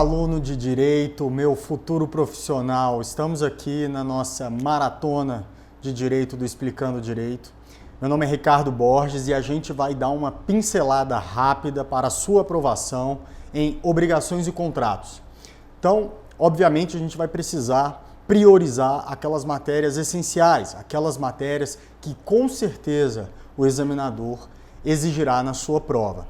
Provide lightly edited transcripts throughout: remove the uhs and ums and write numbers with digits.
aluno de Direito, meu futuro profissional. Estamos aqui na nossa maratona de Direito do Explicando Direito. Meu nome é Ricardo Borges e a gente vai dar uma pincelada rápida para a sua aprovação em obrigações e contratos. Então, obviamente, a gente vai precisar priorizar aquelas matérias essenciais, aquelas matérias que com certeza o examinador exigirá na sua prova.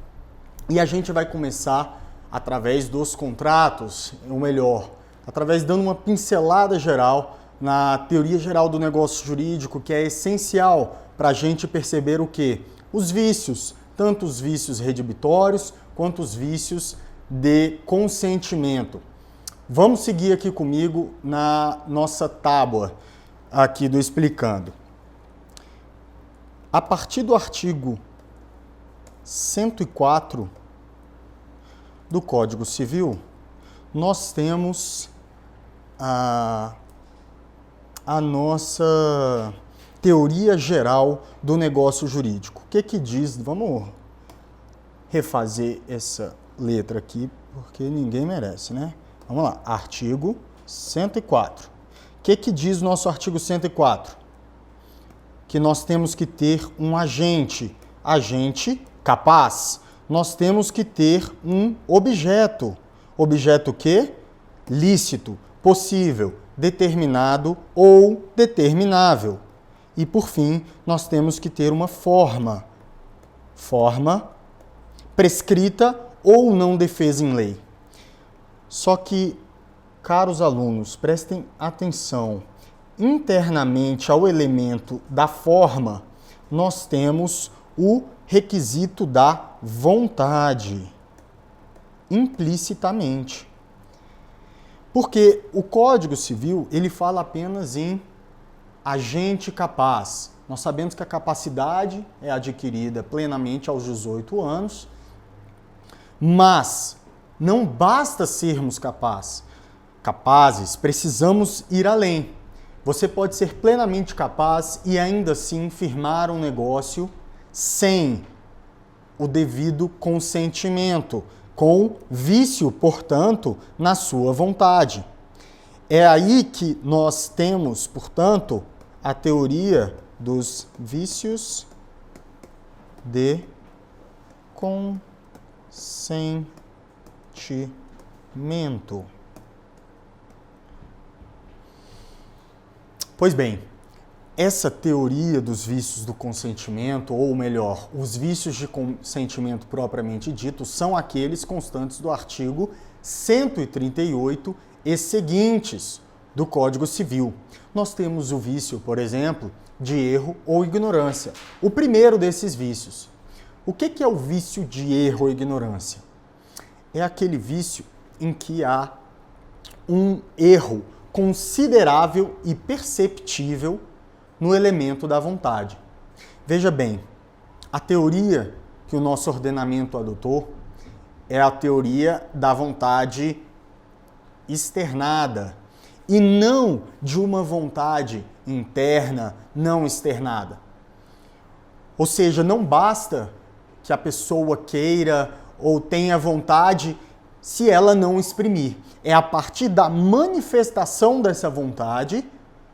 E a gente vai começar através dos contratos, ou melhor, através dando uma pincelada geral na teoria geral do negócio jurídico, que é essencial para a gente perceber o quê? Os vícios, tanto os vícios redibitórios quanto os vícios de consentimento. Vamos seguir aqui comigo na nossa tábua aqui do Explicando. A partir do artigo 104 do Código Civil, nós temos a nossa teoria geral do negócio jurídico. O que diz? Vamos refazer essa letra aqui, porque ninguém merece, né? Vamos lá, artigo 104. O que diz o nosso artigo 104? Que nós temos que ter um agente capaz. Nós temos que ter um objeto. Objeto que? Lícito, possível, determinado ou determinável. E, por fim, nós temos que ter uma forma. Forma prescrita ou não defesa em lei. Só que, caros alunos, prestem atenção. Internamente ao elemento da forma, nós temos o requisito da vontade, implicitamente. Porque o Código Civil, ele fala apenas em agente capaz. Nós sabemos que a capacidade é adquirida plenamente aos 18 anos, mas não basta sermos capazes, precisamos ir além. Você pode ser plenamente capaz e ainda assim firmar um negócio sem o devido consentimento, com vício, portanto, na sua vontade. É aí que nós temos, portanto, a teoria dos vícios de consentimento. Pois bem, essa teoria dos vícios do consentimento, ou melhor, os vícios de consentimento propriamente dito, são aqueles constantes do artigo 138 e seguintes do Código Civil. Nós temos o vício, por exemplo, de erro ou ignorância. O primeiro desses vícios. O que é o vício de erro ou ignorância? É aquele vício em que há um erro considerável e perceptível no elemento da vontade. Veja bem, a teoria que o nosso ordenamento adotou é a teoria da vontade externada e não de uma vontade interna não externada. Ou seja, não basta que a pessoa queira ou tenha vontade se ela não exprimir. É a partir da manifestação dessa vontade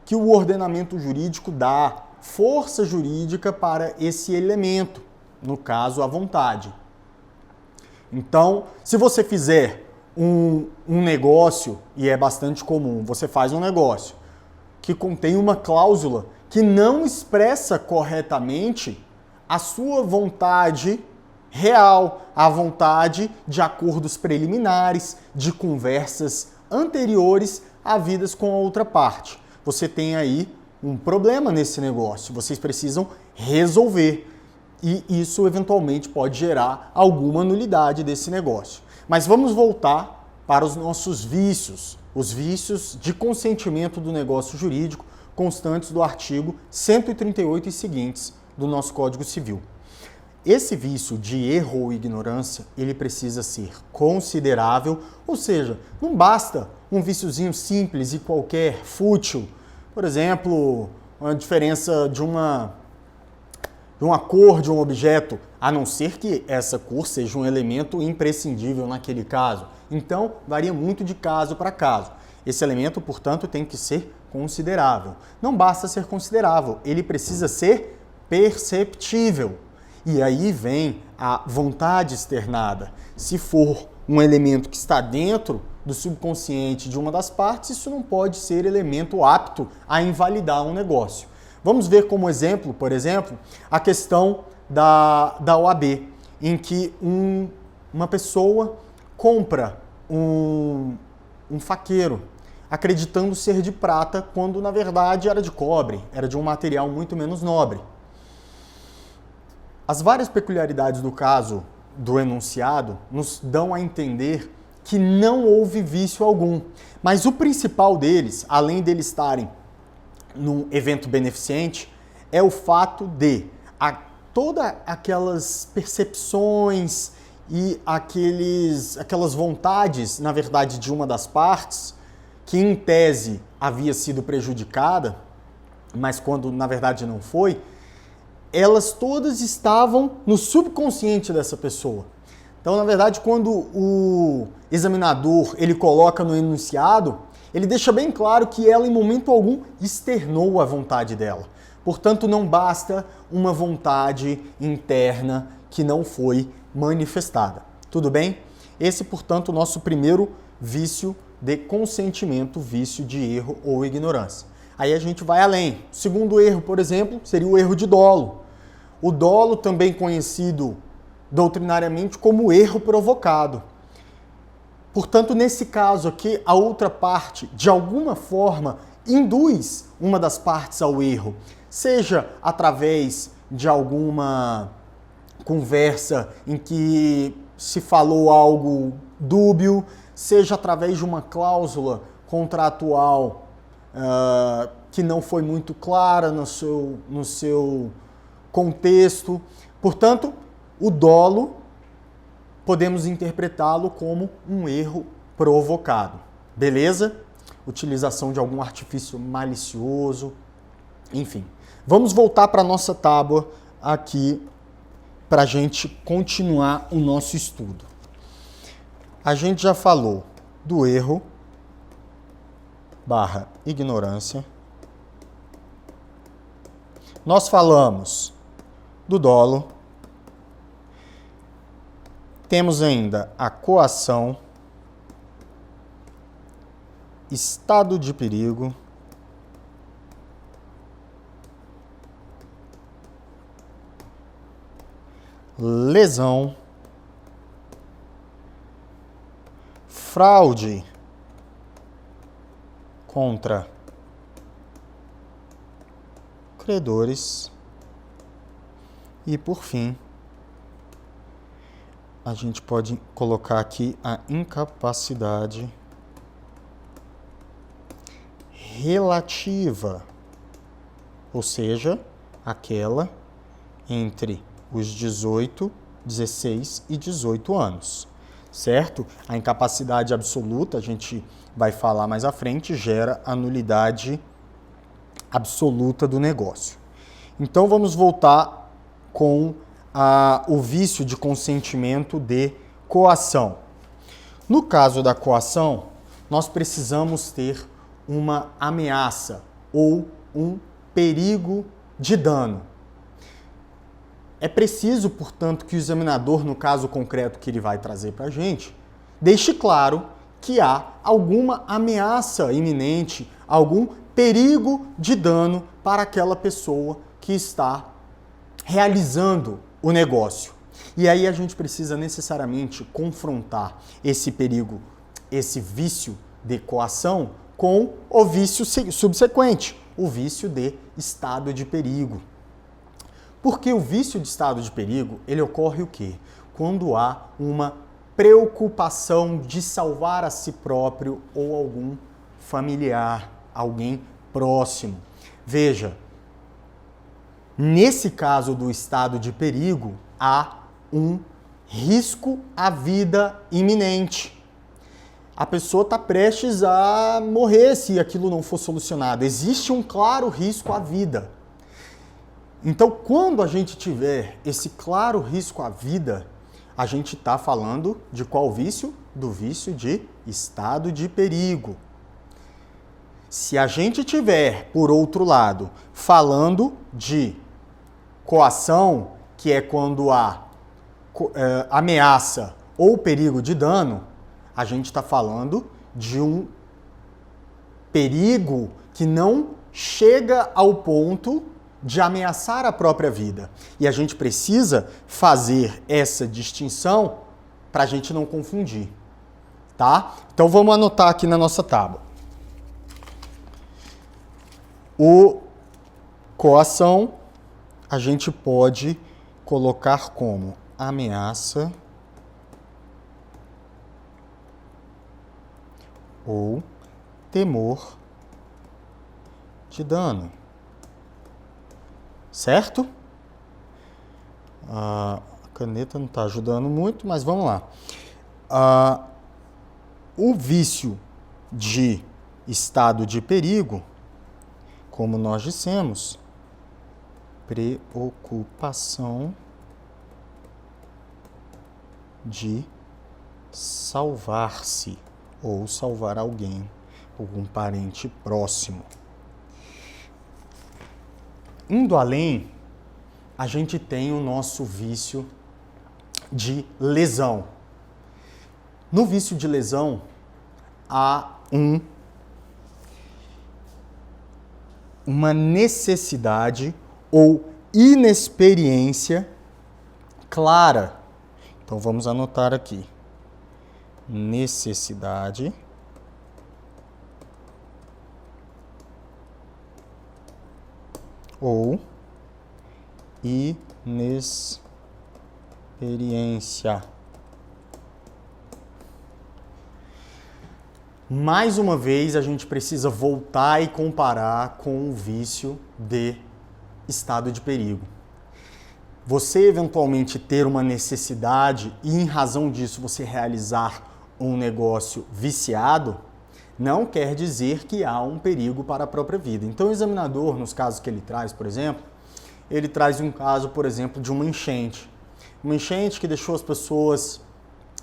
que o ordenamento jurídico dá força jurídica para esse elemento, no caso, a vontade. Então, se você fizer um negócio, e é bastante comum, você faz um negócio que contém uma cláusula que não expressa corretamente a sua vontade real, a vontade de acordos preliminares, de conversas anteriores havidas com a outra parte. Você tem aí um problema nesse negócio, vocês precisam resolver e isso eventualmente pode gerar alguma nulidade desse negócio. Mas vamos voltar para os nossos vícios, os vícios de consentimento do negócio jurídico constantes do artigo 138 e seguintes do nosso Código Civil. Esse vício de erro ou ignorância, ele precisa ser considerável, ou seja, não basta um viciozinho simples e qualquer, fútil. Por exemplo, a diferença de uma cor de um objeto, a não ser que essa cor seja um elemento imprescindível naquele caso. Então, varia muito de caso para caso. Esse elemento, portanto, tem que ser considerável. Não basta ser considerável, ele precisa ser perceptível. E aí vem a vontade externada. Se for um elemento que está dentro do subconsciente de uma das partes, isso não pode ser elemento apto a invalidar um negócio. Vamos ver como exemplo, por exemplo, a questão da OAB, em que uma pessoa compra um faqueiro, acreditando ser de prata, quando na verdade era de cobre, era de um material muito menos nobre. As várias peculiaridades do caso do enunciado nos dão a entender que não houve vício algum, mas o principal deles, além deles estarem num evento beneficente, é o fato de todas aquelas percepções e aquelas vontades, na verdade, de uma das partes, que em tese havia sido prejudicada, mas quando na verdade não foi, elas todas estavam no subconsciente dessa pessoa. Então, na verdade, quando o examinador ele coloca no enunciado, ele deixa bem claro que ela em momento algum externou a vontade dela. Portanto, não basta uma vontade interna que não foi manifestada. Tudo bem? Esse, portanto, o nosso primeiro vício de consentimento, vício de erro ou ignorância. Aí a gente vai além. O segundo erro, por exemplo, seria o erro de dolo. O dolo, também conhecido doutrinariamente como erro provocado. Portanto, nesse caso aqui, a outra parte, de alguma forma, induz uma das partes ao erro, seja através de alguma conversa em que se falou algo dúbio, seja através de uma cláusula contratual que não foi muito clara no seu contexto. Portanto, o dolo podemos interpretá-lo como um erro provocado. Beleza? Utilização de algum artifício malicioso, enfim. Vamos voltar para a nossa tábua aqui para a gente continuar o nosso estudo. A gente já falou do erro / ignorância. Nós falamos do dolo. Temos ainda a coação, estado de perigo, lesão, fraude contra credores e, por fim, a gente pode colocar aqui a incapacidade relativa, ou seja, aquela entre os 18, 16 e 18 anos, certo? A incapacidade absoluta, a gente vai falar mais à frente, gera a nulidade absoluta do negócio. Então vamos voltar com o vício de consentimento de coação. No caso da coação, nós precisamos ter uma ameaça ou um perigo de dano. É preciso, portanto, que o examinador, no caso concreto que ele vai trazer para a gente, deixe claro que há alguma ameaça iminente, algum perigo de dano para aquela pessoa que está realizando o negócio. E aí a gente precisa necessariamente confrontar esse perigo, esse vício de coação, com o vício subsequente, o vício de estado de perigo. Porque o vício de estado de perigo, ele ocorre o quê? Quando há uma preocupação de salvar a si próprio ou algum familiar, alguém próximo. Veja, nesse caso do estado de perigo, há um risco à vida iminente. A pessoa está prestes a morrer se aquilo não for solucionado. Existe um claro risco à vida. Então, quando a gente tiver esse claro risco à vida, A gente está falando de qual vício? Do vício de estado de perigo. Se a gente tiver, por outro lado, falando de coação, que é quando há ameaça ou perigo de dano, a gente está falando de um perigo que não chega ao ponto de ameaçar a própria vida. E a gente precisa fazer essa distinção para a gente não confundir, tá? Então vamos anotar aqui na nossa tábua. O coação a gente pode colocar como ameaça ou temor de dano. Certo? A caneta não está ajudando muito, mas vamos lá. O vício de estado de perigo, como nós dissemos, preocupação de salvar-se ou salvar alguém, algum parente próximo. Indo além, a gente tem o nosso vício de lesão. No vício de lesão, há uma necessidade ou inexperiência clara. Então vamos anotar aqui. Necessidade ou inexperiência. Mais uma vez, a gente precisa voltar e comparar com o vício de estado de perigo. Você eventualmente ter uma necessidade e, em razão disso, você realizar um negócio viciado, não quer dizer que há um perigo para a própria vida. Então, o examinador, nos casos que ele traz, por exemplo, ele traz um caso, por exemplo, de uma enchente. Uma enchente que deixou as pessoas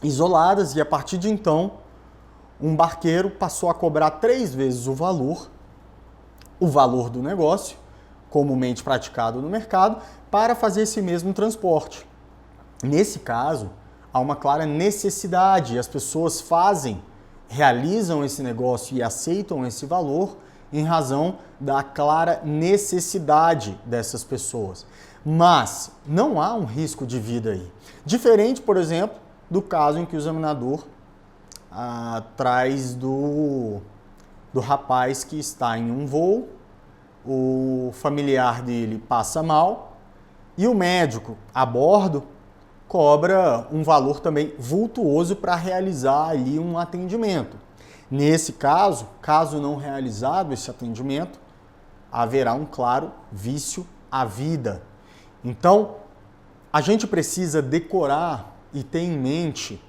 isoladas e, a partir de então, um barqueiro passou a cobrar 3 vezes o valor do negócio, comumente praticado no mercado, para fazer esse mesmo transporte. Nesse caso, há uma clara necessidade, as pessoas realizam esse negócio e aceitam esse valor em razão da clara necessidade dessas pessoas. Mas não há um risco de vida aí. Diferente, por exemplo, do caso em que o examinador traz do rapaz que está em um voo, o familiar dele passa mal e o médico a bordo cobra um valor também vultuoso para realizar ali um atendimento. Nesse caso, caso não realizado esse atendimento, haverá um claro vício à vida. Então, a gente precisa decorar e ter em mente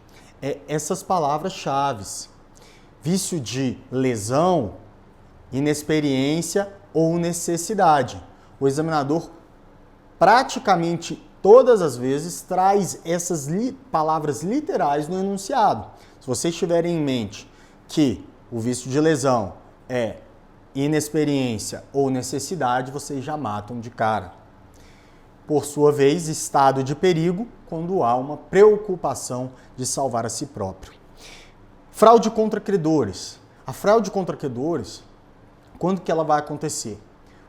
essas palavras-chave. Vício de lesão, inexperiência ou necessidade. O examinador praticamente todas as vezes traz essas palavras literais no enunciado. Se vocês tiverem em mente que o vício de lesão é inexperiência ou necessidade, vocês já matam de cara. Por sua vez, estado de perigo, quando há uma preocupação de salvar a si próprio. Fraude contra credores. A fraude contra credores, quando que ela vai acontecer?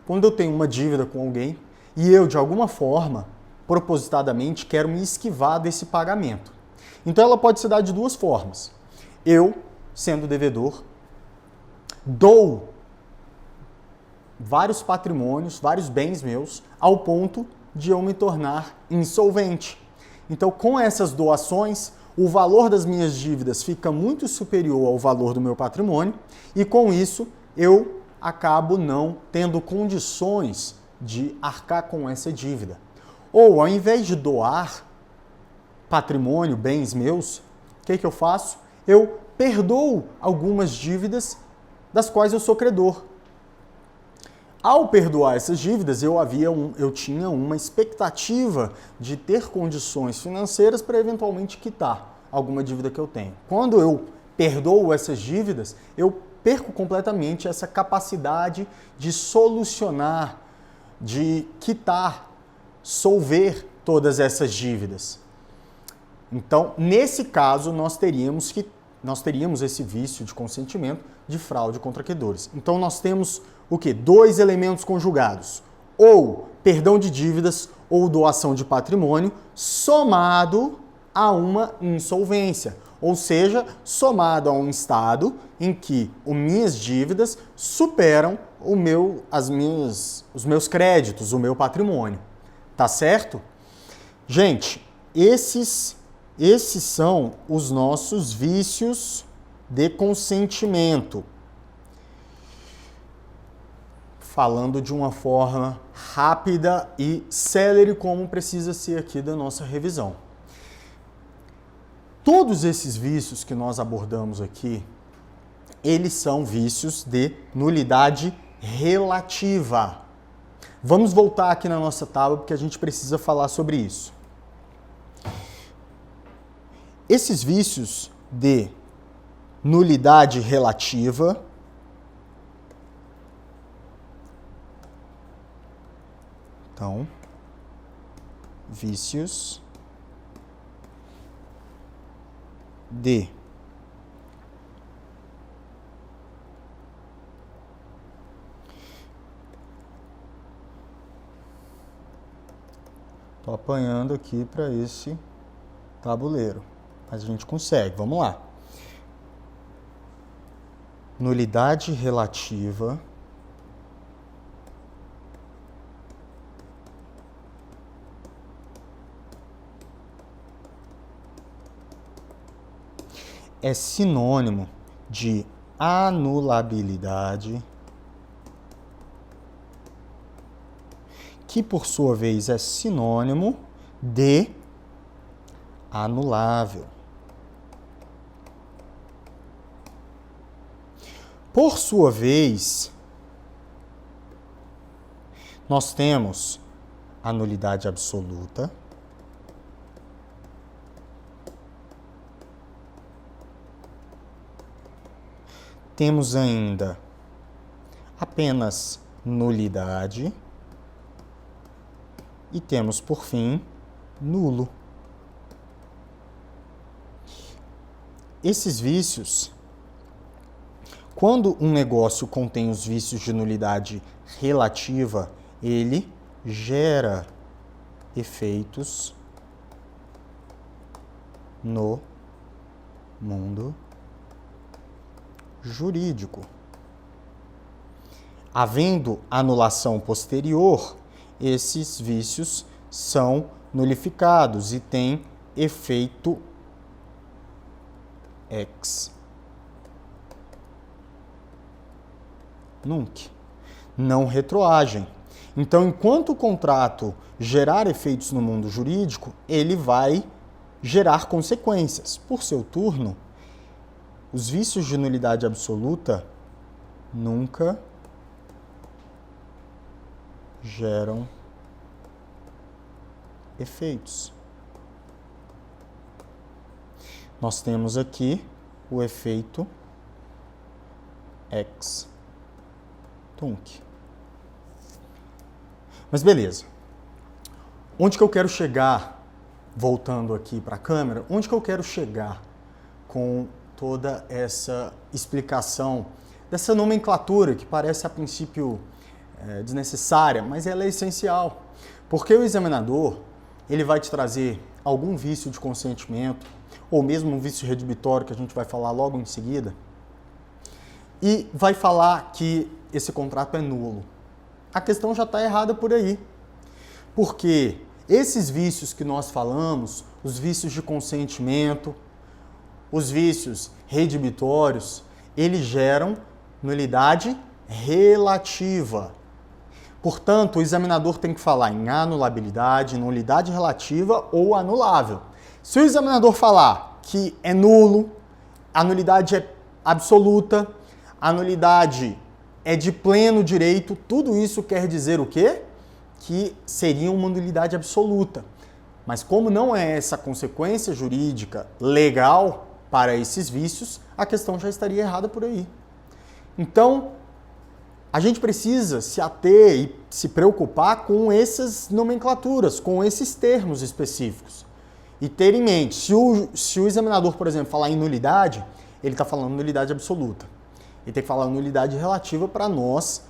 Quando eu tenho uma dívida com alguém e eu, de alguma forma, propositadamente, quero me esquivar desse pagamento. Então, ela pode se dar de 2 formas. Eu, sendo devedor, dou vários patrimônios, vários bens meus, ao ponto de eu me tornar insolvente. Então, com essas doações, o valor das minhas dívidas fica muito superior ao valor do meu patrimônio e, com isso, eu acabo não tendo condições de arcar com essa dívida. Ou, ao invés de doar patrimônio, bens meus, o que eu faço? Eu perdoo algumas dívidas das quais eu sou credor. Ao perdoar essas dívidas, eu tinha uma expectativa de ter condições financeiras para eventualmente quitar alguma dívida que eu tenho. Quando eu perdoo essas dívidas, eu perco completamente essa capacidade de solucionar, de quitar, solver todas essas dívidas. Então, nesse caso, nós teríamos esse vício de consentimento de fraude contra credores. Então, nós temos o quê? 2 elementos conjugados. Ou perdão de dívidas ou doação de patrimônio, somado a uma insolvência. Ou seja, somado a um estado em que as minhas dívidas superam os meus créditos, o meu patrimônio. Tá certo? Gente, esses são os nossos vícios de consentimento. Falando de uma forma rápida e célere, como precisa ser aqui da nossa revisão. Todos esses vícios que nós abordamos aqui, eles são vícios de nulidade relativa. Vamos voltar aqui na nossa tábua, porque a gente precisa falar sobre isso. Esses vícios de nulidade relativa então, vícios de tô apanhando aqui para esse tabuleiro, mas a gente consegue, vamos lá. Nulidade relativa é sinônimo de anulabilidade, que por sua vez é sinônimo de anulável. Por sua vez, nós temos a nulidade absoluta, temos ainda apenas nulidade e temos, por fim, nulo. Esses vícios, quando um negócio contém os vícios de nulidade relativa, ele gera efeitos no mundo jurídico. Havendo anulação posterior, esses vícios são nulificados e têm efeito ex nunc, não retroagem. Então, enquanto o contrato gerar efeitos no mundo jurídico, ele vai gerar consequências. Por seu turno, os vícios de nulidade absoluta nunca geram efeitos. Nós temos aqui o efeito ex tunc. Mas beleza. Onde que eu quero chegar, voltando aqui para a câmera, onde que eu quero chegar com toda essa explicação dessa nomenclatura que parece a princípio desnecessária, mas ela é essencial, porque o examinador ele vai te trazer algum vício de consentimento ou mesmo um vício redibitório que a gente vai falar logo em seguida e vai falar que esse contrato é nulo. A questão já está errada por aí, porque esses vícios que nós falamos, os vícios de consentimento, os vícios redibitórios, eles geram nulidade relativa. Portanto, o examinador tem que falar em anulabilidade, nulidade relativa ou anulável. Se o examinador falar que é nulo, a nulidade é absoluta, a nulidade é de pleno direito, tudo isso quer dizer o quê? Que seria uma nulidade absoluta. Mas como não é essa consequência jurídica legal para esses vícios, a questão já estaria errada por aí. Então, a gente precisa se ater e se preocupar com essas nomenclaturas, com esses termos específicos. E ter em mente, se o examinador, por exemplo, falar em nulidade, ele está falando nulidade absoluta. Ele tem que falar nulidade relativa para nós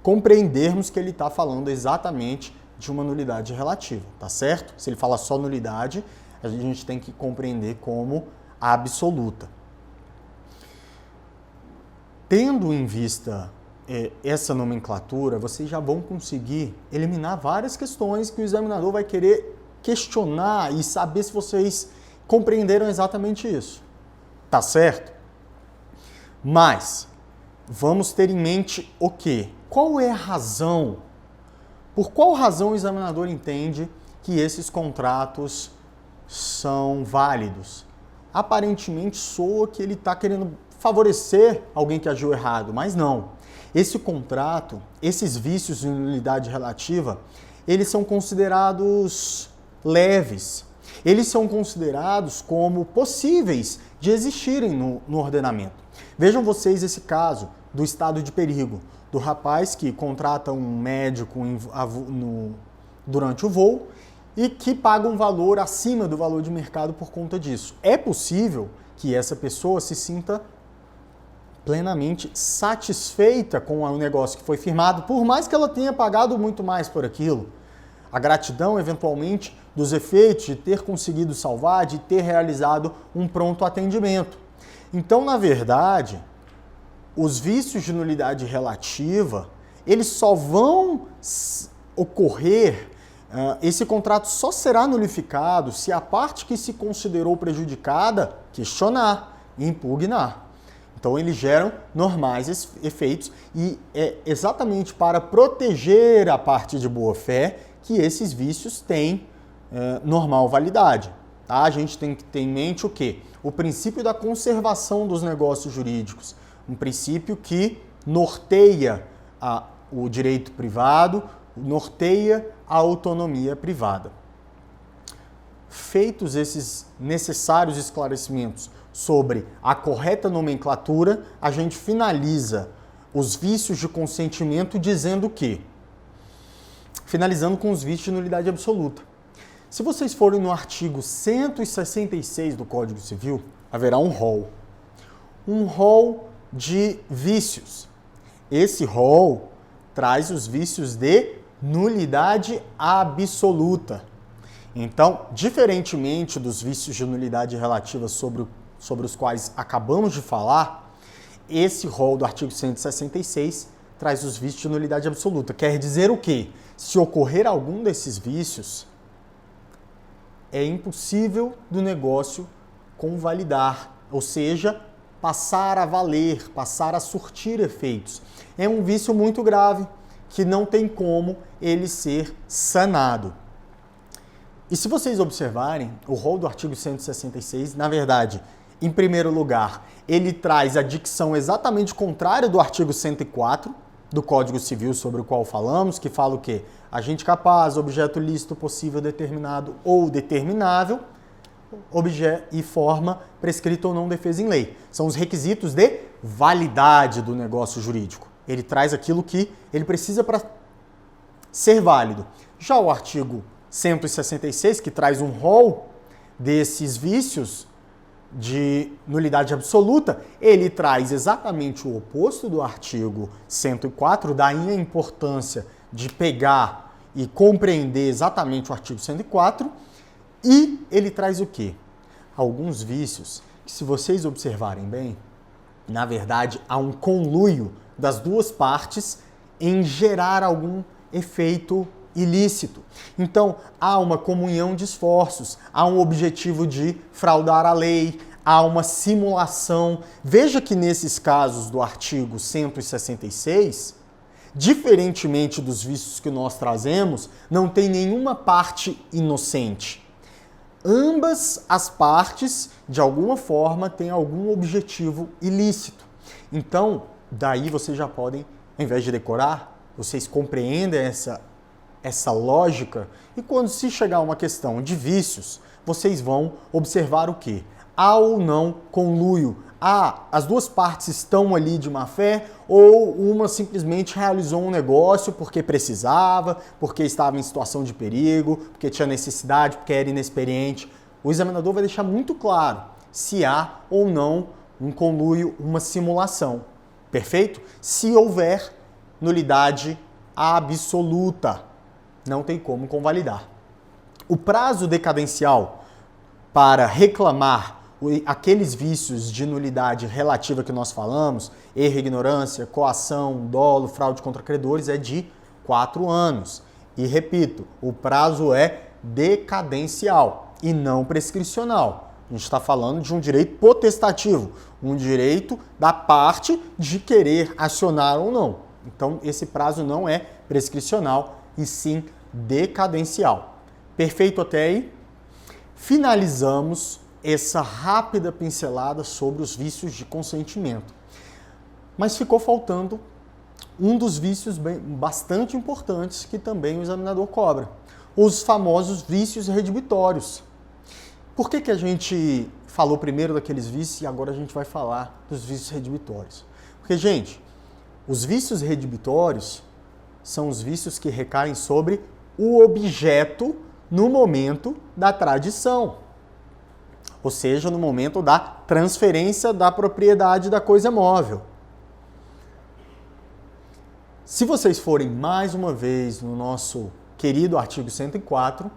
compreendermos que ele está falando exatamente de uma nulidade relativa, tá certo? Se ele fala só nulidade, a gente tem que compreender como absoluta. Tendo em vista essa nomenclatura, vocês já vão conseguir eliminar várias questões que o examinador vai querer questionar e saber se vocês compreenderam exatamente isso, tá certo? Mas vamos ter em mente o quê? Qual é a razão? Por qual razão o examinador entende que esses contratos são válidos? Aparentemente soa que ele está querendo favorecer alguém que agiu errado, mas não. Esse contrato, esses vícios de nulidade relativa, eles são considerados leves. Eles são considerados como possíveis de existirem no ordenamento. Vejam vocês esse caso do estado de perigo, do rapaz que contrata um médico durante o voo e que paga um valor acima do valor de mercado por conta disso. É possível que essa pessoa se sinta plenamente satisfeita com o negócio que foi firmado, por mais que ela tenha pagado muito mais por aquilo. A gratidão, eventualmente, dos efeitos de ter conseguido salvar, de ter realizado um pronto atendimento. Então, na verdade, os vícios de nulidade relativa, eles só vão ocorrer, esse contrato só será nulificado se a parte que se considerou prejudicada questionar e impugnar. Então, eles geram normais efeitos e é exatamente para proteger a parte de boa-fé que esses vícios têm normal validade. Tá? A gente tem que ter em mente o quê? O princípio da conservação dos negócios jurídicos. Um princípio que norteia o direito privado, norteia a autonomia privada. Feitos esses necessários esclarecimentos sobre a correta nomenclatura, a gente finaliza os vícios de consentimento dizendo que, finalizando com os vícios de nulidade absoluta. Se vocês forem no artigo 166 do Código Civil, haverá um rol. Um rol de vícios. Esse rol traz os vícios de nulidade absoluta. Então, diferentemente dos vícios de nulidade relativa sobre os quais acabamos de falar, esse rol do artigo 166 traz os vícios de nulidade absoluta. Quer dizer o quê? Se ocorrer algum desses vícios, é impossível do negócio convalidar, ou seja, passar a valer, passar a surtir efeitos. É um vício muito grave que não tem como ele ser sanado. E se vocês observarem, o rol do artigo 166, na verdade, em primeiro lugar, ele traz a dicção exatamente contrária do artigo 104 do Código Civil sobre o qual falamos, que fala o quê? Agente capaz, objeto lícito, possível, determinado ou determinável, objeto e forma prescrita ou não defesa em lei. São os requisitos de validade do negócio jurídico. Ele traz aquilo que ele precisa para ser válido. Já o artigo 166, que traz um rol desses vícios de nulidade absoluta, ele traz exatamente o oposto do artigo 104, daí a importância de pegar e compreender exatamente o artigo 104, e ele traz o quê? Alguns vícios que, se vocês observarem bem, na verdade, há um conluio das duas partes em gerar algum efeito ilícito. Então, há uma comunhão de esforços, há um objetivo de fraudar a lei, há uma simulação. Veja que nesses casos do artigo 166, diferentemente dos vícios que nós trazemos, não tem nenhuma parte inocente. Ambas as partes, de alguma forma, têm algum objetivo ilícito. Então, Daí vocês já podem, ao invés de decorar, vocês compreendem essa lógica, e quando se chegar uma questão de vícios, vocês vão observar o quê? Há ou não conluio? As duas partes estão ali de má fé, ou uma simplesmente realizou um negócio porque precisava, porque estava em situação de perigo, porque tinha necessidade, porque era inexperiente. O examinador vai deixar muito claro se há ou não um conluio, uma simulação. Perfeito? Se houver nulidade absoluta, não tem como convalidar. O prazo decadencial para reclamar aqueles vícios de nulidade relativa que nós falamos, erro, ignorância, coação, dolo, fraude contra credores, é de 4 anos. E repito, o prazo é decadencial e não prescricional. A gente está falando de um direito potestativo, um direito da parte de querer acionar ou não. Então, esse prazo não é prescricional e sim decadencial. Perfeito até aí? Finalizamos essa rápida pincelada sobre os vícios de consentimento. Mas ficou faltando um dos vícios bastante importantes que também o examinador cobra. Os famosos vícios redibitórios. Por que a gente falou primeiro daqueles vícios e agora a gente vai falar dos vícios redibitórios? Porque, gente, os vícios redibitórios são os vícios que recaem sobre o objeto no momento da tradição. Ou seja, no momento da transferência da propriedade da coisa móvel. Se vocês forem mais uma vez no nosso querido artigo 104,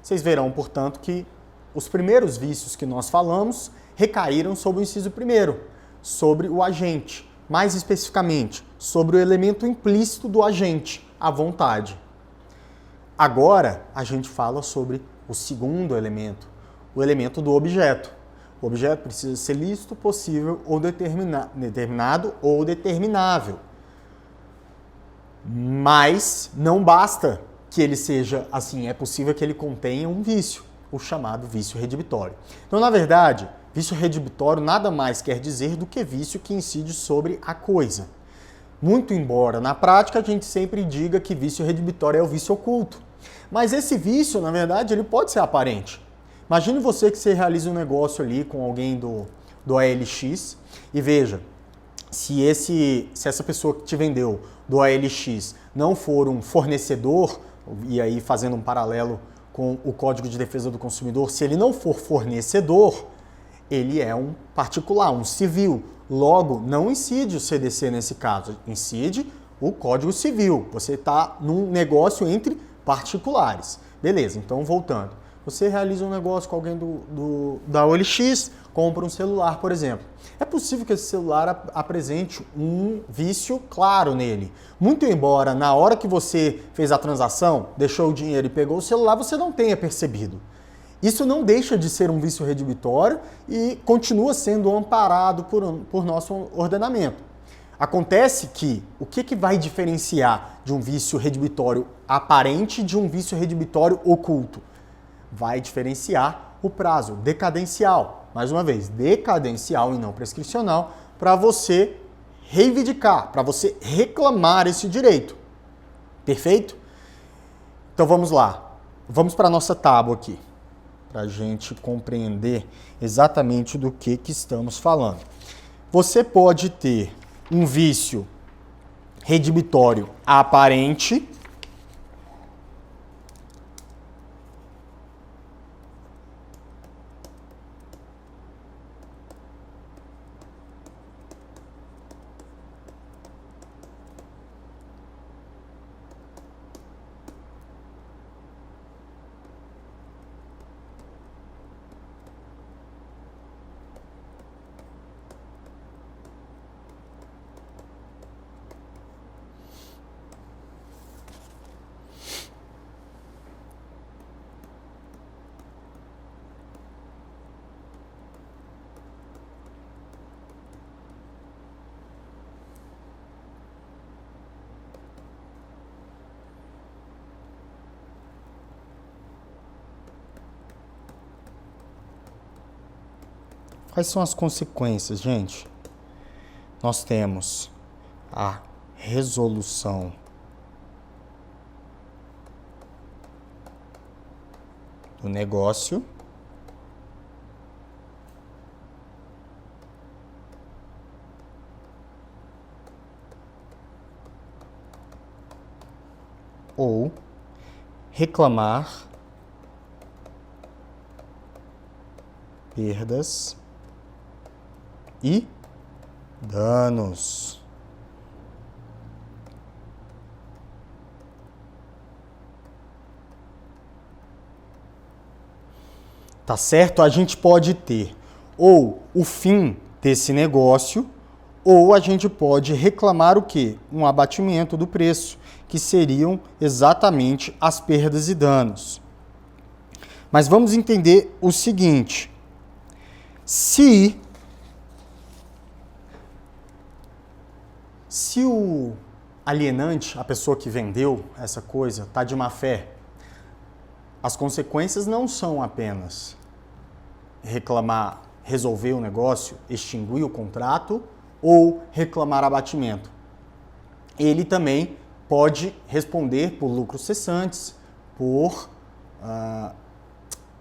vocês verão, portanto, que os primeiros vícios que nós falamos recaíram sobre o inciso 1º, sobre o agente, mais especificamente, sobre o elemento implícito do agente, a vontade. Agora, a gente fala sobre o segundo elemento, o elemento do objeto. O objeto precisa ser lícito, possível ou determinado ou determinável. Mas não basta que ele seja assim, é possível que ele contenha um vício, o chamado vício redibitório. Então, na verdade, vício redibitório nada mais quer dizer do que vício que incide sobre a coisa. Muito embora, na prática, a gente sempre diga que vício redibitório é o vício oculto. Mas esse vício, na verdade, ele pode ser aparente. Imagine você que você realiza um negócio ali com alguém do OLX e veja, se essa pessoa que te vendeu do OLX não for um fornecedor, e aí fazendo um paralelo com o Código de Defesa do Consumidor, se ele não for fornecedor, ele é um particular, um civil. Logo, não incide o CDC nesse caso, incide o Código Civil. Você está num negócio entre particulares. Beleza, então voltando. Você realiza um negócio com alguém da OLX, compra um celular, por exemplo. É possível que esse celular apresente um vício claro nele. Muito embora, na hora que você fez a transação, deixou o dinheiro e pegou o celular, você não tenha percebido. Isso não deixa de ser um vício redibitório e continua sendo amparado por nosso ordenamento. Acontece que o que vai diferenciar de um vício redibitório aparente de um vício redibitório oculto? Vai diferenciar o prazo decadencial. Mais uma vez, decadencial e não prescricional, para você reivindicar, para você reclamar esse direito. Perfeito? Então vamos lá. Vamos para a nossa tábua aqui, para a gente compreender exatamente do que estamos falando. Você pode ter um vício redibitório aparente, Quais são as consequências, gente? Nós temos a resolução do negócio ou reclamar perdas e danos. Tá certo? A gente pode ter ou o fim desse negócio, ou a gente pode reclamar o quê? Um abatimento do preço, que seriam exatamente as perdas e danos. Mas vamos entender o seguinte: se o alienante, a pessoa que vendeu essa coisa, está de má fé, as consequências não são apenas reclamar, resolver o negócio, extinguir o contrato ou reclamar abatimento. Ele também pode responder por lucros cessantes, por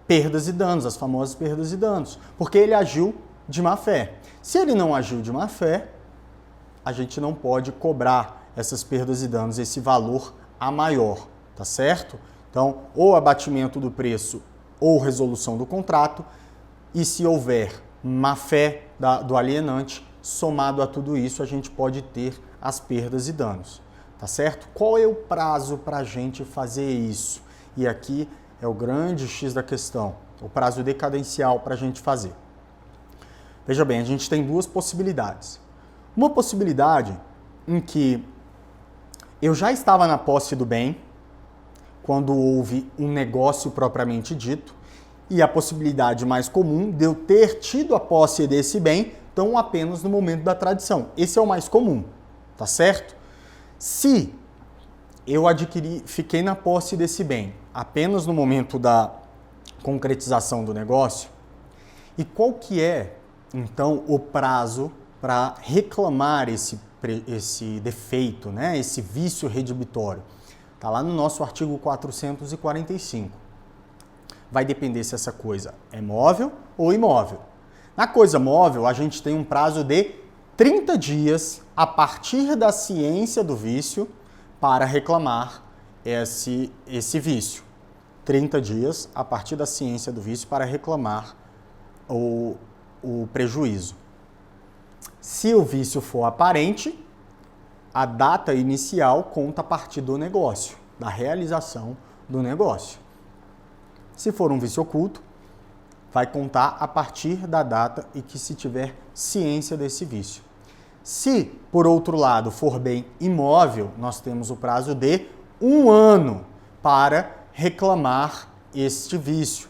perdas e danos, as famosas perdas e danos, porque ele agiu de má fé. Se ele não agiu de má fé, a gente não pode cobrar essas perdas e danos, esse valor a maior, tá certo? Então, ou abatimento do preço ou resolução do contrato, e se houver má fé do alienante, somado a tudo isso, a gente pode ter as perdas e danos, tá certo? Qual é o prazo para a gente fazer isso? E aqui é o grande X da questão, o prazo decadencial para a gente fazer. Veja bem, a gente tem duas possibilidades. Uma possibilidade em que eu já estava na posse do bem, quando houve um negócio propriamente dito, e a possibilidade mais comum de eu ter tido a posse desse bem, tão apenas no momento da tradição. Esse é o mais comum, tá certo? Se eu fiquei na posse desse bem apenas no momento da concretização do negócio, e qual que é, então, o prazo para reclamar esse defeito, né? Esse vício redibitório? Está lá no nosso artigo 445. Vai depender se essa coisa é móvel ou imóvel. Na coisa móvel, a gente tem um prazo de 30 dias a partir da ciência do vício para reclamar esse vício. 30 dias a partir da ciência do vício para reclamar o prejuízo. Se o vício for aparente, a data inicial conta a partir do negócio, da realização do negócio. Se for um vício oculto, vai contar a partir da data em que se tiver ciência desse vício. Se, por outro lado, for bem imóvel, nós temos o prazo de 1 ano para reclamar este vício.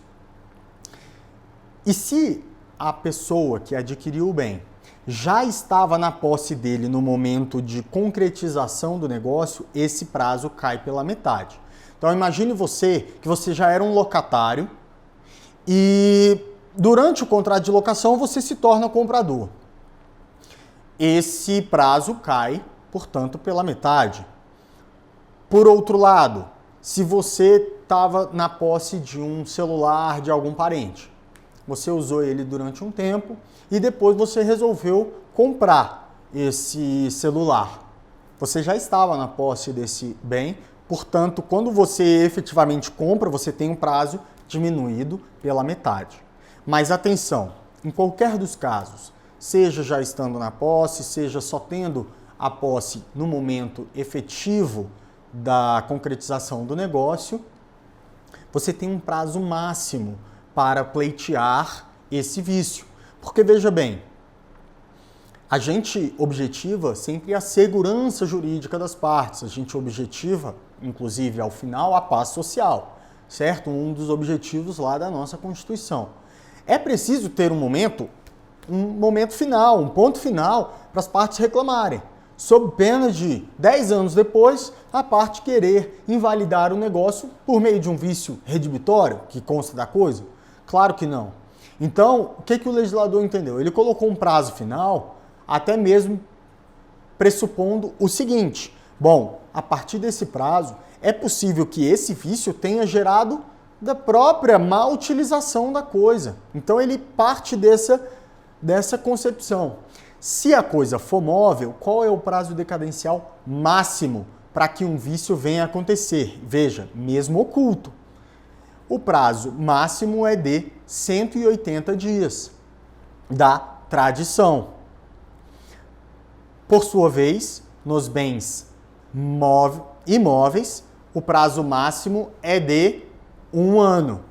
E se a pessoa que adquiriu o bem já estava na posse dele no momento de concretização do negócio, esse prazo cai pela metade. Então imagine que você já era um locatário e durante o contrato de locação você se torna comprador. Esse prazo cai, portanto, pela metade. Por outro lado, se você estava na posse de um celular de algum parente, você usou ele durante um tempo e depois você resolveu comprar esse celular. Você já estava na posse desse bem, portanto, quando você efetivamente compra, você tem um prazo diminuído pela metade. Mas atenção, em qualquer dos casos, seja já estando na posse, seja só tendo a posse no momento efetivo da concretização do negócio, você tem um prazo máximo para pleitear esse vício. Porque veja bem, a gente objetiva sempre a segurança jurídica das partes, a gente objetiva, inclusive ao final, a paz social, certo? Um dos objetivos lá da nossa Constituição. É preciso ter um momento final, um ponto final para as partes reclamarem, sob pena de 10 anos depois a parte querer invalidar o negócio por meio de um vício redibitório que consta da coisa? Claro que não. Então, o que o legislador entendeu? Ele colocou um prazo final, até mesmo pressupondo o seguinte: bom, a partir desse prazo, é possível que esse vício tenha gerado da própria má utilização da coisa. Então ele parte dessa concepção. Se a coisa for móvel, qual é o prazo decadencial máximo para que um vício venha a acontecer? Veja, mesmo oculto. O prazo máximo é de 180 dias da tradição. Por sua vez, nos bens imóveis, o prazo máximo é de 1 ano.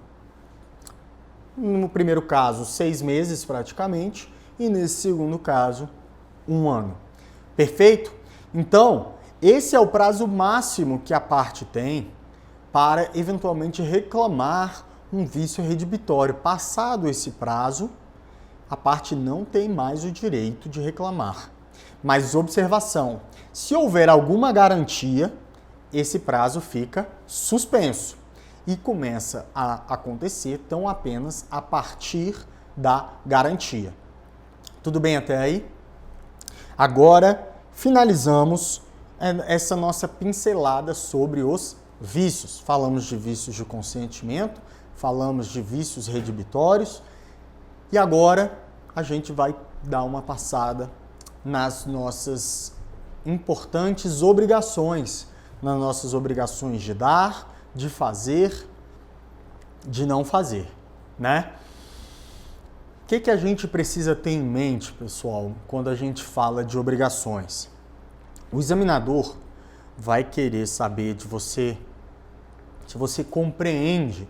No primeiro caso, 6 meses praticamente, e nesse segundo caso, 1 ano. Perfeito? Então, esse é o prazo máximo que a parte tem para eventualmente reclamar um vício redibitório. Passado esse prazo, a parte não tem mais o direito de reclamar. Mas observação, se houver alguma garantia, esse prazo fica suspenso e começa a acontecer tão apenas a partir da garantia. Tudo bem até aí? Agora, finalizamos essa nossa pincelada sobre os vícios. Falamos de vícios de consentimento, falamos de vícios redibitórios e agora a gente vai dar uma passada nas nossas importantes obrigações, nas nossas obrigações de dar, de fazer, de não fazer, né? O que a gente precisa ter em mente, pessoal, quando a gente fala de obrigações? O examinador vai querer saber de você se você compreende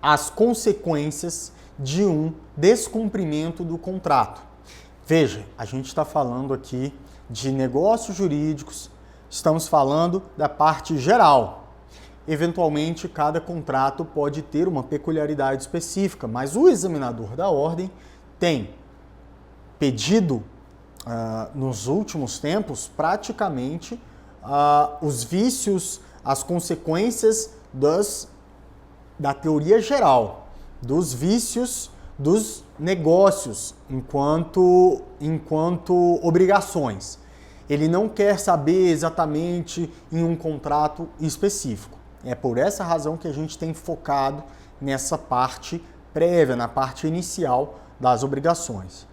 as consequências de um descumprimento do contrato. Veja, a gente está falando aqui de negócios jurídicos, estamos falando da parte geral. Eventualmente, cada contrato pode ter uma peculiaridade específica, mas o examinador da ordem tem pedido, nos últimos tempos, praticamente os vícios, as consequências da teoria geral, dos vícios dos negócios enquanto obrigações. Ele não quer saber exatamente em um contrato específico. É por essa razão que a gente tem focado nessa parte prévia, na parte inicial das obrigações.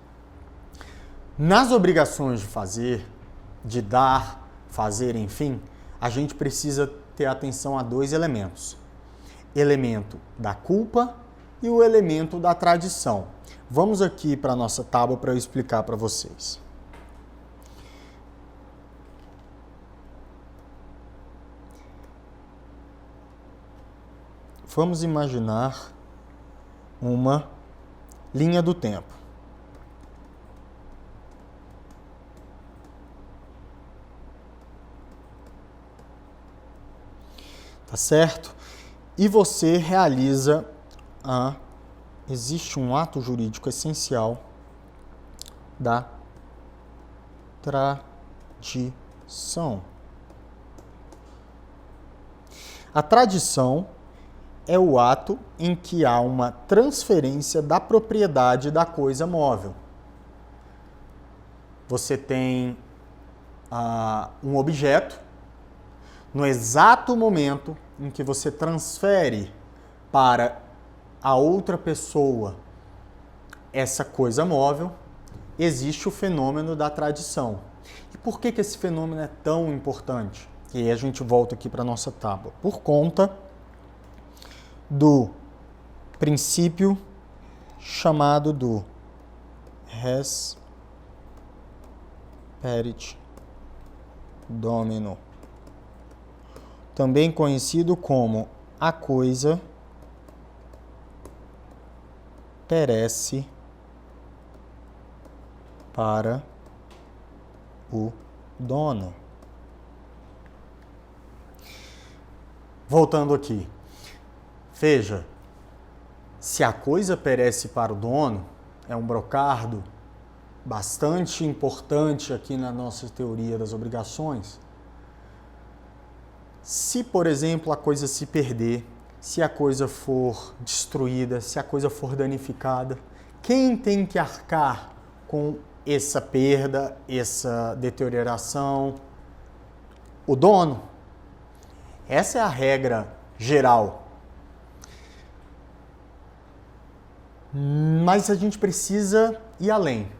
Nas obrigações de fazer, de dar, fazer, enfim, a gente precisa ter atenção a 2 elementos. Elemento da culpa e o elemento da tradição. Vamos aqui para a nossa tábua para eu explicar para vocês. Vamos imaginar uma linha do tempo. Tá certo? E você realiza existe um ato jurídico essencial da tradição. A tradição é o ato em que há uma transferência da propriedade da coisa móvel. Você tem um objeto, no exato momento em que você transfere para a outra pessoa essa coisa móvel, existe o fenômeno da tradição. E por que esse fenômeno é tão importante? E aí a gente volta aqui para a nossa tábua. Por conta do princípio chamado do res perit domino, também conhecido como a coisa perece para o dono. Voltando aqui. Veja, se a coisa perece para o dono, é um brocardo bastante importante aqui na nossa teoria das obrigações. Se, por exemplo, a coisa se perder, se a coisa for destruída, se a coisa for danificada, quem tem que arcar com essa perda, essa deterioração? O dono. Essa é a regra geral. Mas a gente precisa ir além.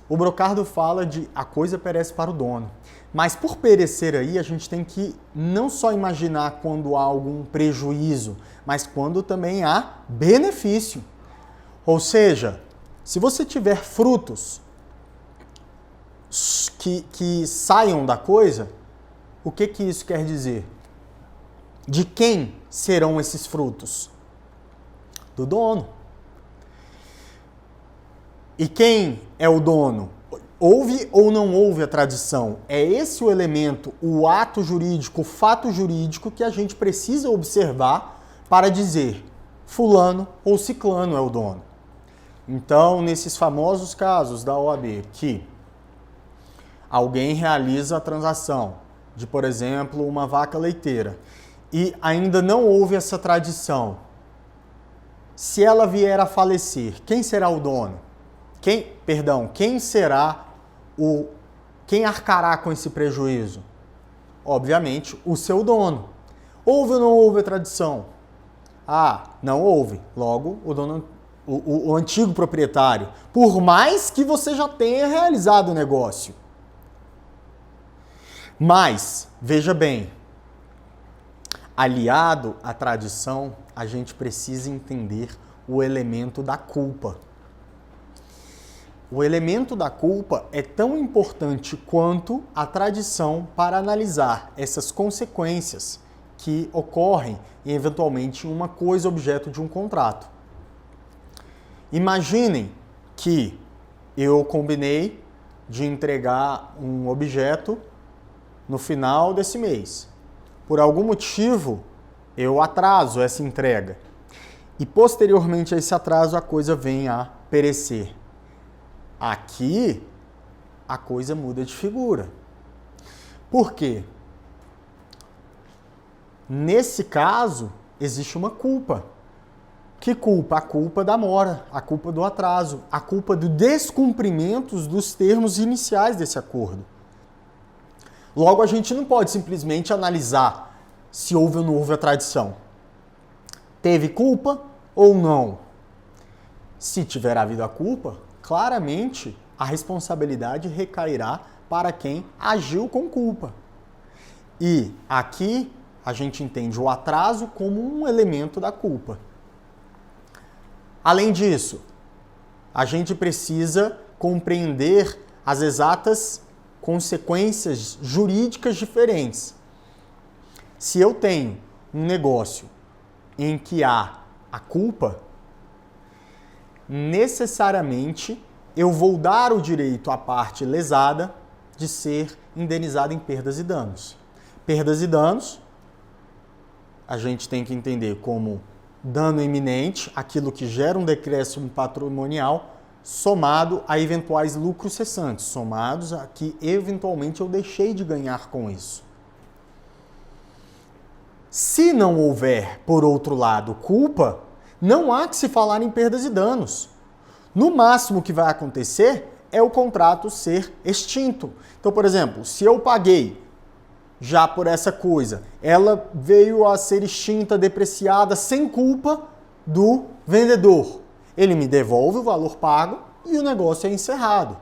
O Brocardo fala de a coisa perece para o dono. Mas por perecer aí, a gente tem que não só imaginar quando há algum prejuízo, mas quando também há benefício. Ou seja, se você tiver frutos que saiam da coisa, o que isso quer dizer? De quem serão esses frutos? Do dono. E quem é o dono? Houve ou não houve a tradição? É esse o elemento, o ato jurídico, o fato jurídico que a gente precisa observar para dizer fulano ou ciclano é o dono. Então, nesses famosos casos da OAB, que alguém realiza a transação de, por exemplo, uma vaca leiteira e ainda não houve essa tradição, se ela vier a falecer, quem será o dono? Quem será quem arcará com esse prejuízo? Obviamente, o seu dono. Houve ou não houve a tradição? Não houve. Logo, o dono, o antigo proprietário. Por mais que você já tenha realizado o negócio. Mas, veja bem, aliado à tradição, a gente precisa entender o elemento da culpa. O elemento da culpa é tão importante quanto a tradição para analisar essas consequências que ocorrem eventualmente em uma coisa objeto de um contrato. Imaginem que eu combinei de entregar um objeto no final desse mês. Por algum motivo, eu atraso essa entrega. E posteriormente a esse atraso, a coisa vem a perecer. Aqui, a coisa muda de figura. Por quê? Nesse caso, existe uma culpa. Que culpa? A culpa da mora, a culpa do atraso, a culpa do descumprimento dos termos iniciais desse acordo. Logo, a gente não pode simplesmente analisar se houve ou não houve a tradição. Teve culpa ou não? Se tiver havido a culpa, claramente a responsabilidade recairá para quem agiu com culpa. E aqui a gente entende o atraso como um elemento da culpa. Além disso, a gente precisa compreender as exatas consequências jurídicas diferentes. Se eu tenho um negócio em que há a culpa, necessariamente eu vou dar o direito à parte lesada de ser indenizada em perdas e danos. Perdas e danos, a gente tem que entender como dano iminente, aquilo que gera um decréscimo patrimonial, somado a eventuais lucros cessantes, somados a que eventualmente eu deixei de ganhar com isso. Se não houver, por outro lado, culpa, não há que se falar em perdas e danos. No máximo que vai acontecer é o contrato ser extinto. Então, por exemplo, se eu paguei já por essa coisa, ela veio a ser extinta, depreciada, sem culpa do vendedor. Ele me devolve o valor pago e o negócio é encerrado.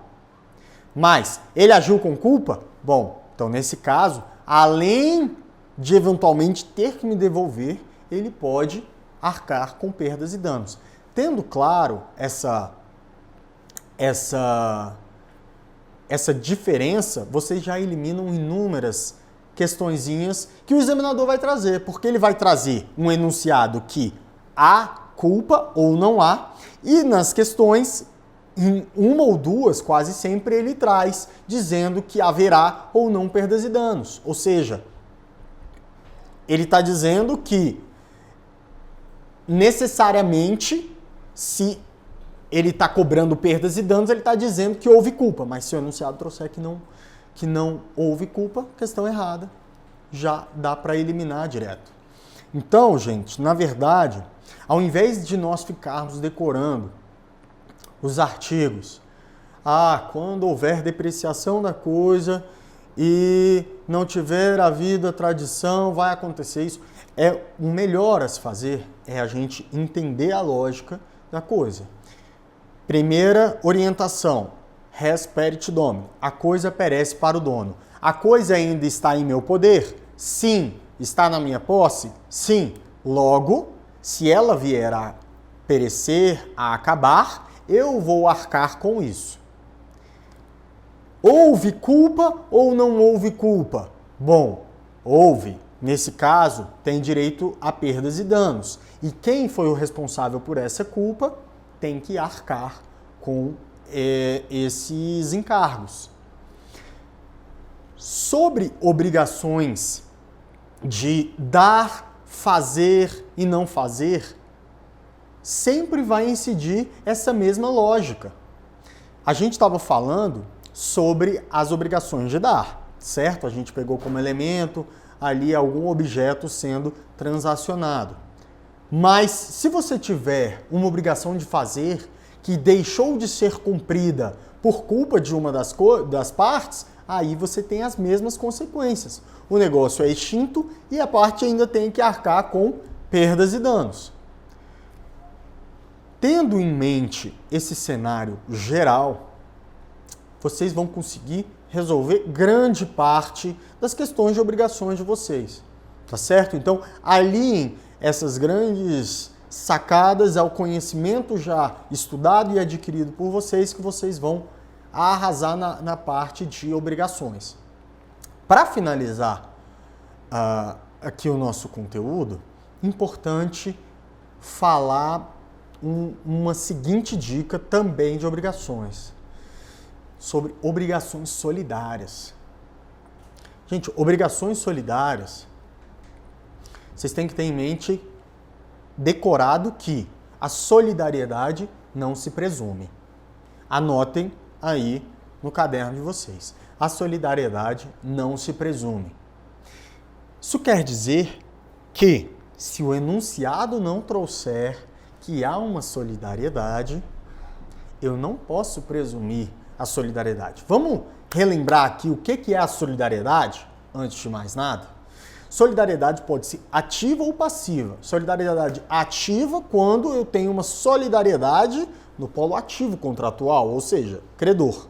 Mas ele agiu com culpa? Bom, então nesse caso, além de eventualmente ter que me devolver, ele pode arcar com perdas e danos. Tendo claro essa diferença, vocês já eliminam inúmeras questõezinhas que o examinador vai trazer, porque ele vai trazer um enunciado que há culpa ou não há, e nas questões, em uma ou duas, quase sempre ele traz, dizendo que haverá ou não perdas e danos. Ou seja, ele está dizendo que necessariamente, se ele está cobrando perdas e danos, ele está dizendo que houve culpa, mas se o enunciado trouxer que não houve culpa, questão errada, já dá para eliminar direto. Então, gente, na verdade, ao invés de nós ficarmos decorando os artigos, quando houver depreciação da coisa e não tiver havido a tradição, vai acontecer isso. O melhor a se fazer é a gente entender a lógica da coisa. Primeira orientação, res perit domini, a coisa perece para o dono. A coisa ainda está em meu poder? Sim. Está na minha posse? Sim. Logo, se ela vier a perecer, a acabar, eu vou arcar com isso. Houve culpa ou não houve culpa? Bom, houve. Nesse caso, tem direito a perdas e danos. E quem foi o responsável por essa culpa tem que arcar com esses encargos. Sobre obrigações de dar, fazer e não fazer, sempre vai incidir essa mesma lógica. A gente estava falando sobre as obrigações de dar, certo? A gente pegou como elemento ali algum objeto sendo transacionado. Mas se você tiver uma obrigação de fazer que deixou de ser cumprida por culpa de uma das partes, aí você tem as mesmas consequências. O negócio é extinto e a parte ainda tem que arcar com perdas e danos. Tendo em mente esse cenário geral, vocês vão conseguir resolver grande parte das questões de obrigações de vocês, tá certo? Então, aliem essas grandes sacadas ao conhecimento já estudado e adquirido por vocês, que vocês vão arrasar na parte de obrigações. Para finalizar aqui o nosso conteúdo, importante falar uma seguinte dica também de obrigações, sobre obrigações solidárias. Gente, obrigações solidárias, vocês têm que ter em mente, decorado, que a solidariedade não se presume. Anotem aí no caderno de vocês. A solidariedade não se presume. Isso quer dizer que, se o enunciado não trouxer que há uma solidariedade, eu não posso presumir a solidariedade. Vamos relembrar aqui o que é a solidariedade, antes de mais nada? Solidariedade pode ser ativa ou passiva. Solidariedade ativa quando eu tenho uma solidariedade no polo ativo contratual, ou seja, credor.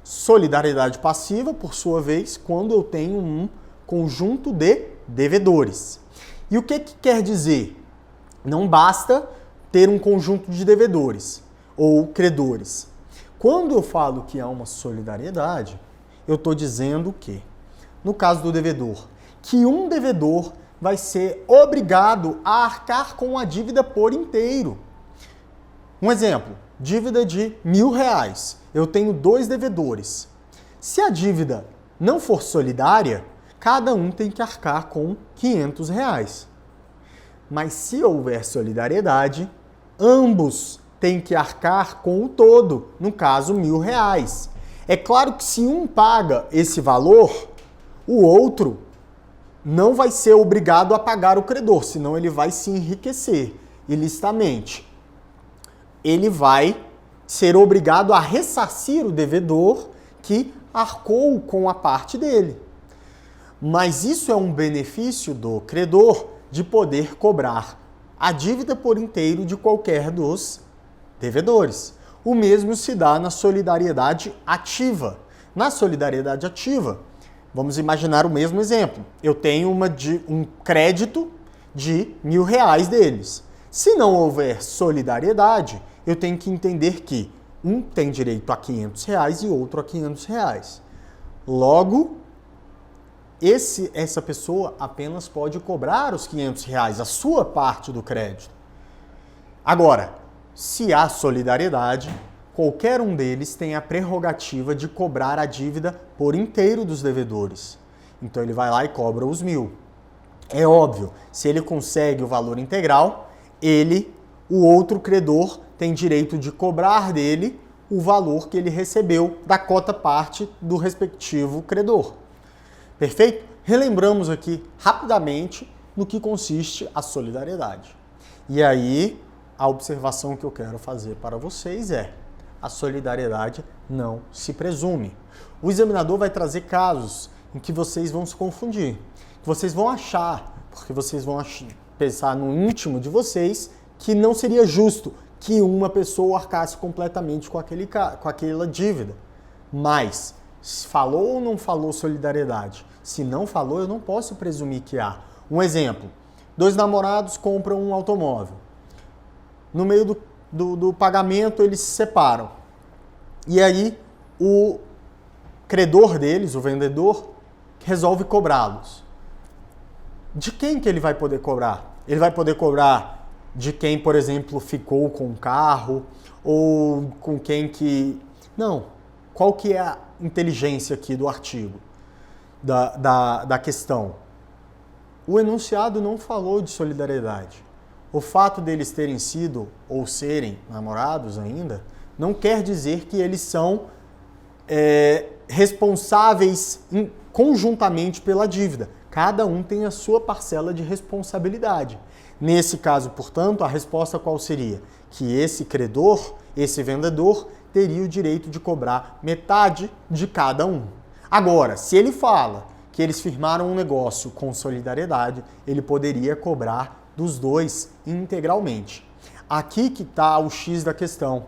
Solidariedade passiva, por sua vez, quando eu tenho um conjunto de devedores. E o que quer dizer? Não basta ter um conjunto de devedores ou credores. Quando eu falo que há uma solidariedade, eu estou dizendo que, no caso do devedor, que um devedor vai ser obrigado a arcar com a dívida por inteiro. Um exemplo, dívida de R$1.000. Eu tenho 2 devedores. Se a dívida não for solidária, cada um tem que arcar com R$500. Mas se houver solidariedade, ambos têm que arcar com o todo, no caso R$1.000. É claro que se um paga esse valor, o outro não vai ser obrigado a pagar o credor, senão ele vai se enriquecer ilicitamente. Ele vai ser obrigado a ressarcir o devedor que arcou com a parte dele. Mas isso é um benefício do credor de poder cobrar a dívida por inteiro de qualquer dos devedores. O mesmo se dá na solidariedade ativa. Na solidariedade ativa, vamos imaginar o mesmo exemplo. Eu tenho um crédito de R$1.000 deles. Se não houver solidariedade, eu tenho que entender que um tem direito a R$500 e outro a R$500. Logo, essa pessoa apenas pode cobrar os R$500, a sua parte do crédito. Agora, se há solidariedade, qualquer um deles tem a prerrogativa de cobrar a dívida por inteiro dos devedores. Então ele vai lá e cobra os 1.000. É óbvio, se ele consegue o valor integral, o outro credor, tem direito de cobrar dele o valor que ele recebeu da cota parte do respectivo credor. Perfeito? Relembramos aqui rapidamente no que consiste a solidariedade. E aí, a observação que eu quero fazer para vocês é: a solidariedade não se presume. O examinador vai trazer casos em que vocês vão se confundir, que vocês vão achar, porque vocês vão pensar no íntimo de vocês que não seria justo que uma pessoa arcasse completamente com aquela dívida. Mas, se falou ou não falou solidariedade? Se não falou, eu não posso presumir que há. Um exemplo, 2 namorados compram um automóvel. No meio do pagamento, eles se separam. E aí, o credor deles, o vendedor, resolve cobrá-los. De quem que ele vai poder cobrar? Ele vai poder cobrar de quem, por exemplo, ficou com o carro, ou com quem que... Não. Qual que é a inteligência aqui do artigo, da questão? O enunciado não falou de solidariedade. O fato deles terem sido ou serem namorados ainda não quer dizer que eles são responsáveis conjuntamente pela dívida. Cada um tem a sua parcela de responsabilidade. Nesse caso, portanto, a resposta qual seria? Que esse credor, esse vendedor, teria o direito de cobrar metade de cada um. Agora, se ele fala que eles firmaram um negócio com solidariedade, ele poderia cobrar dos dois integralmente. Aqui que está o X da questão,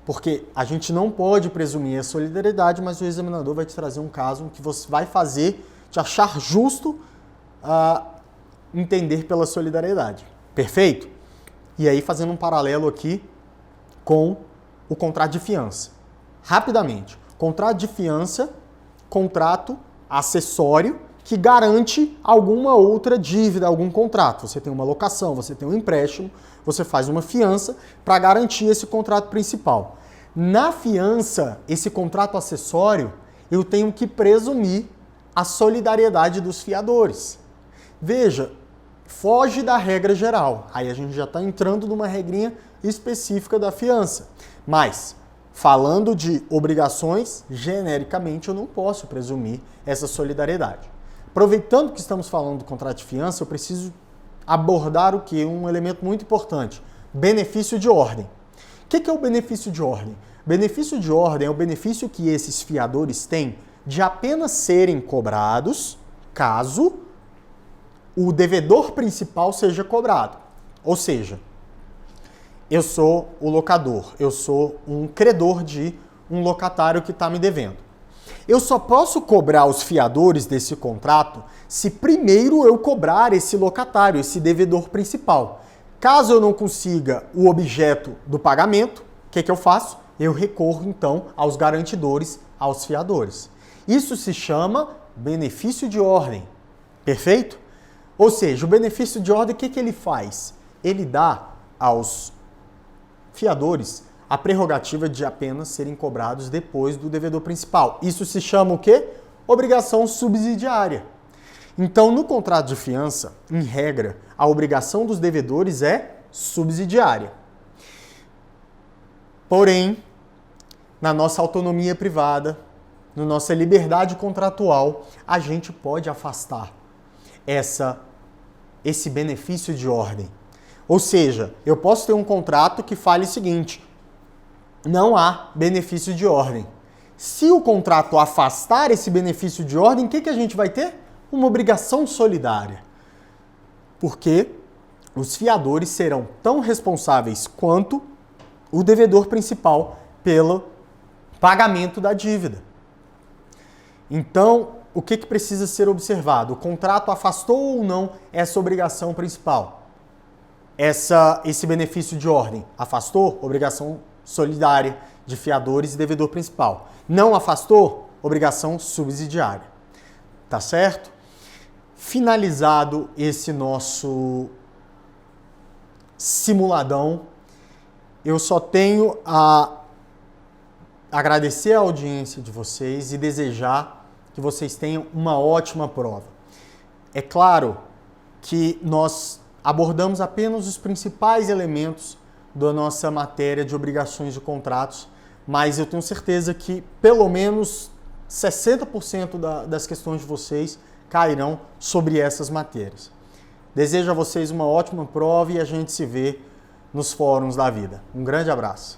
porque a gente não pode presumir a solidariedade, mas o examinador vai te trazer um caso que você vai fazer te achar justo entender pela solidariedade. Perfeito? E aí, fazendo um paralelo aqui com o contrato de fiança. Rapidamente, contrato de fiança, contrato acessório que garante alguma outra dívida, algum contrato. Você tem uma locação, você tem um empréstimo, você faz uma fiança para garantir esse contrato principal. Na fiança, esse contrato acessório, eu tenho que presumir a solidariedade dos fiadores. Veja, foge da regra geral. Aí a gente já está entrando numa regrinha específica da fiança. Mas, falando de obrigações, genericamente eu não posso presumir essa solidariedade. Aproveitando que estamos falando do contrato de fiança, eu preciso abordar o quê? Um elemento muito importante. Benefício de ordem. O que é o benefício de ordem? Benefício de ordem é o benefício que esses fiadores têm de apenas serem cobrados caso o devedor principal seja cobrado. Ou seja, eu sou o locador, eu sou um credor de um locatário que está me devendo. Eu só posso cobrar os fiadores desse contrato se primeiro eu cobrar esse locatário, esse devedor principal. Caso eu não consiga o objeto do pagamento, o que eu faço? Eu recorro então aos garantidores, aos fiadores. Isso se chama benefício de ordem. Perfeito? Ou seja, o benefício de ordem, o que ele faz? Ele dá aos fiadores a prerrogativa de apenas serem cobrados depois do devedor principal. Isso se chama o quê? Obrigação subsidiária. Então, no contrato de fiança, em regra, a obrigação dos devedores é subsidiária. Porém, na nossa autonomia privada, na nossa liberdade contratual, a gente pode afastar esse benefício de ordem. Ou seja, eu posso ter um contrato que fale o seguinte: não há benefício de ordem. Se o contrato afastar esse benefício de ordem, o que a gente vai ter? Uma obrigação solidária. Porque os fiadores serão tão responsáveis quanto o devedor principal pelo pagamento da dívida. Então, o que precisa ser observado? O contrato afastou ou não essa obrigação principal? Esse benefício de ordem afastou? Obrigação solidária de fiadores e devedor principal. Não afastou? Obrigação subsidiária. Tá certo? Finalizado esse nosso simuladão, eu só tenho a agradecer a audiência de vocês e desejar que vocês tenham uma ótima prova. É claro que nós abordamos apenas os principais elementos da nossa matéria de obrigações de contratos, mas eu tenho certeza que pelo menos 60% das questões de vocês cairão sobre essas matérias. Desejo a vocês uma ótima prova e a gente se vê nos fóruns da vida. Um grande abraço.